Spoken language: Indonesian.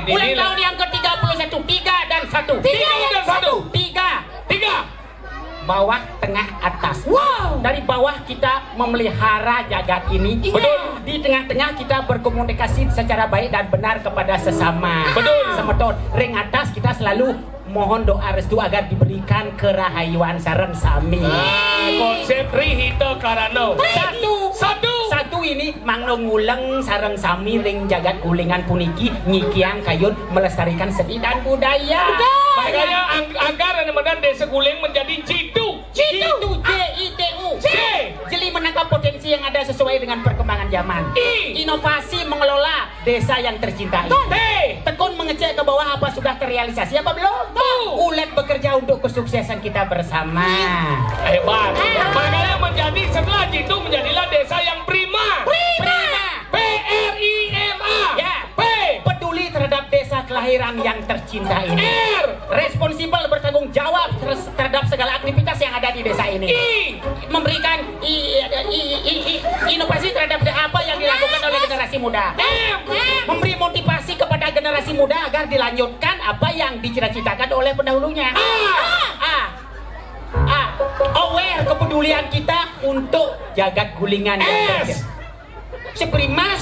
Ulang tahun yang ke-31. 3 dan 1. 3 dan 1. 3. 3. Bawah, tengah, atas. Wow. Dari bawah kita memelihara jagat ini. Iya. Betul. Di tengah-tengah kita berkomunikasi secara baik dan benar kepada sesama. Betul. Semeton. Ring atas kita selalu mohon doa restu agar diberikan kerahayuan sareng sami. Konsep Rihito Karano. Satu ini mangno nguleng sareng sami ring jagat gulingan puniki nyikiang kayun melestarikan seni dan budaya. Makanya agar medan desa Guling menjadi Jitu. Jitu JITU. J. Jeli menangkap potensi yang ada sesuai dengan perkembangan zaman. I. Inovasi mengelola desa yang tercintai. T. Tekun mengecek ke bawah apa sudah terrealisasi apa belum. Ulet bekerja untuk kesuksesan kita bersama. Hebat. Makanya menjadi setelah Jitu menjadilah desa yang prima. PRIMA. Ya. P. Peduli terhadap desa kelahiran yang tercinta ini. R. Responsibel bertanggung jawab terhadap segala aktivitas yang ada di desa ini. I. Memberikan inovasi terhadap apa yang dilakukan oleh generasi muda. M. Memberi motivasi kepada generasi muda agar dilanjutkan apa yang dicita-citakan oleh pendahulunya. Aware kepedulian kita untuk jagat gulingan. S. Seprimas